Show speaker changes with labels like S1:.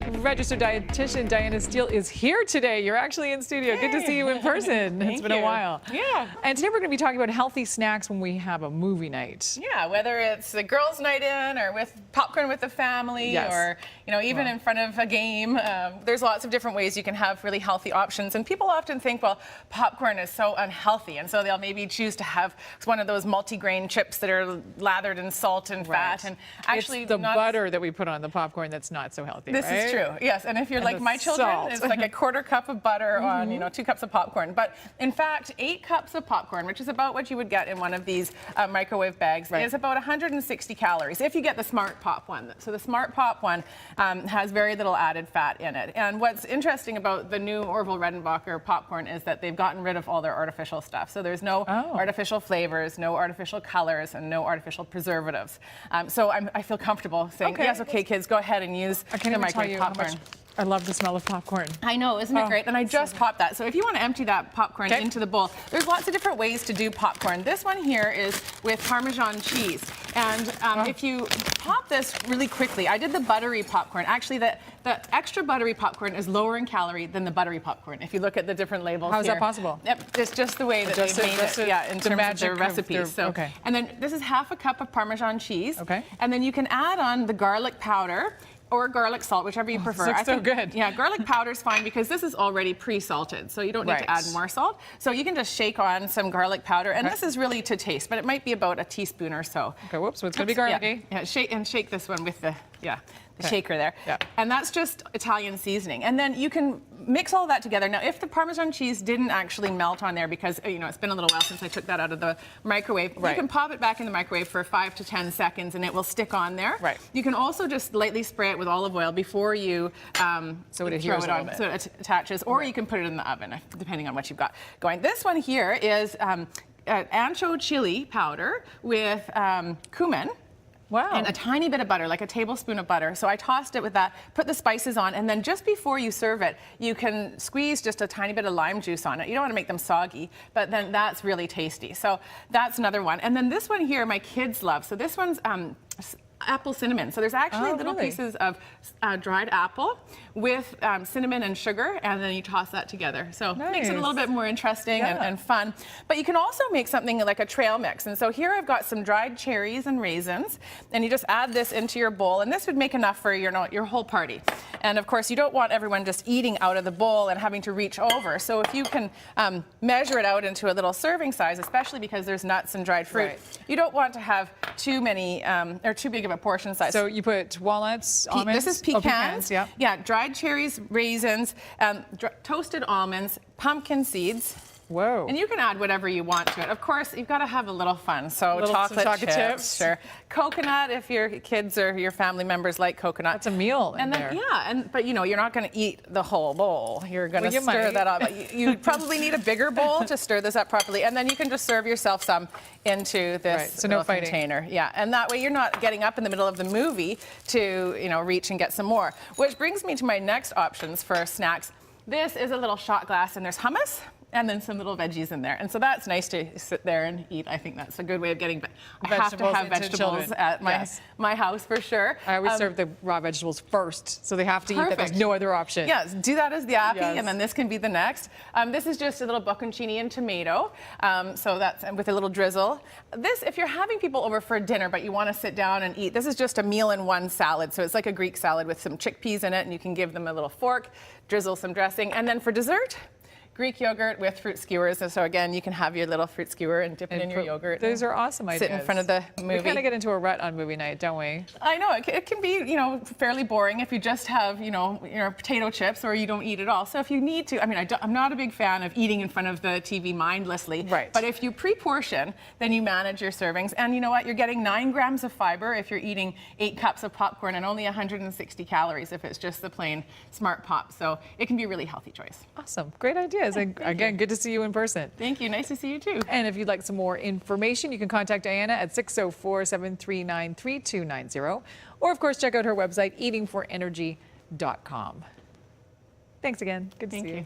S1: Registered dietitian Diana Steele is here today. You're actually in studio. Good to see you in person. It's been a while.
S2: Yeah.
S1: And today we're going to be talking about healthy snacks when we have a movie night.
S2: Yeah, whether it's a girls' night in or with popcorn with the family,
S1: Yes.
S2: or even in front of a game. There's lots of different ways you can have really healthy options. And people often think, well, popcorn is so unhealthy, and so they'll maybe choose to have one of those multi-grain chips that are lathered in salt and fat. And actually,
S1: it's the butter that we put on the popcorn that's not so healthy.
S2: This is true, yes. And if you're like my children,
S1: salt.
S2: it's like a quarter cup of butter on 2 cups of popcorn. But in fact, 8 cups of popcorn, which is about what you would get in one of these microwave bags, is about 160 calories if you get the Smart Pop one. So the Smart Pop one has very little added fat in it. And what's interesting about the new Orville Redenbacher popcorn is that they've gotten rid of all their artificial stuff. So there's no artificial flavors, no artificial colors, and no artificial preservatives. So I feel comfortable saying, yes, okay, kids, go ahead and use the microwave popcorn.
S1: I love the smell of popcorn.
S2: I know, isn't it great? And I just popped that. So if you want to empty that popcorn into the bowl, there's lots of different ways to do popcorn. This one here is with Parmesan cheese. And if you pop this really quickly, I did the buttery popcorn. Actually, the extra buttery popcorn is lower in calorie than the buttery popcorn. If you look at the different labels
S1: How is that possible?
S2: Yep, it's just the way that they've made it. Yeah, in terms of their recipes. And then this is half a cup of Parmesan cheese. And then you can add on the garlic powder or garlic salt, whichever you prefer.
S1: This looks so good.
S2: Yeah, garlic powder is fine because this is already pre-salted, so you don't need to add more salt. So you can just shake on some garlic powder, and this is really to taste, but it might be about a teaspoon or so.
S1: Okay, whoops, so it's going to be garlicky.
S2: Yeah, shake this one with the shaker there. And that's just Italian seasoning. And then you can mix all that together. Now, if the Parmesan cheese didn't actually melt on there because, it's been a little while since I took that out of the microwave, you can pop it back in the microwave for 5 to 10 seconds and it will stick on there. You can also just lightly spray it with olive oil before you
S1: so it
S2: throw it on, so it attaches, or you can put it in the oven, depending on what you've got going. This one here is ancho chili powder with cumin.
S1: Wow.
S2: And a tiny bit of butter, like a tablespoon of butter. So I tossed it with that, put the spices on, and then just before you serve it, you can squeeze just a tiny bit of lime juice on it. You don't want to make them soggy, but then that's really tasty. So that's another one. And then this one here, my kids love. So this one's apple cinnamon. So there's actually little pieces of dried apple with cinnamon and sugar, and then you toss that together. So it makes it a little bit more interesting and fun. But you can also make something like a trail mix. And so here I've got some dried cherries and raisins, and you just add this into your bowl, and this would make enough for your whole party. And of course, you don't want everyone just eating out of the bowl and having to reach over. So if you can measure it out into a little serving size, especially because there's nuts and dried fruit, you don't want to have too many or too big of a portion size.
S1: So you put walnuts, almonds?
S2: This is pecans. Yeah, dried cherries, raisins, toasted almonds, pumpkin seeds.
S1: Whoa.
S2: And you can add whatever you want to it. Of course, you've got to have a little fun. So chocolate chips. Sure. Coconut, if your kids or your family members like coconut.
S1: That's a meal in there.
S2: But you're not going to eat the whole bowl. You're going to stir that up. You probably need a bigger bowl to stir this up properly. And then you can just serve yourself some into this little container. Yeah, and that way you're not getting up in the middle of the movie to, reach and get some more. Which brings me to my next options for snacks. This is a little shot glass, and there's hummus and then some little veggies in there. And so that's nice to sit there and eat. I think that's a good way of getting I have to have vegetables at my house for sure.
S1: I always serve the raw vegetables first, so they have to eat that. There's no other option.
S2: Yes, do that as the appy, and then this can be the next. This is just a little bocconcini and tomato, so that's with a little drizzle. This, if you're having people over for dinner, but you want to sit down and eat, this is just a meal-in-one salad. So it's like a Greek salad with some chickpeas in it, and you can give them a little fork, drizzle some dressing, and then for dessert, Greek yogurt with fruit skewers. And so again, you can have your little fruit skewer and dip it in your yogurt.
S1: Those are awesome ideas.
S2: Sit in front of the movie.
S1: We kind of get into a rut on movie night, don't we?
S2: I know, it can be, fairly boring if you just have, your potato chips or you don't eat at all. So if you need to, I'm not a big fan of eating in front of the TV mindlessly. But if you pre-portion, then you manage your servings. And you know what? You're getting 9 grams of fiber if you're eating 8 cups of popcorn, and only 160 calories if it's just the plain Smart Pop. So it can be a really healthy choice.
S1: Awesome. Great ideas. Again, good to see you in person.
S2: Thank you. Nice to see you too.
S1: And if you'd like some more information, you can contact Diana at 604-739-3290. Or, of course, check out her website, eatingforenergy.com. Thanks again. Good to see you.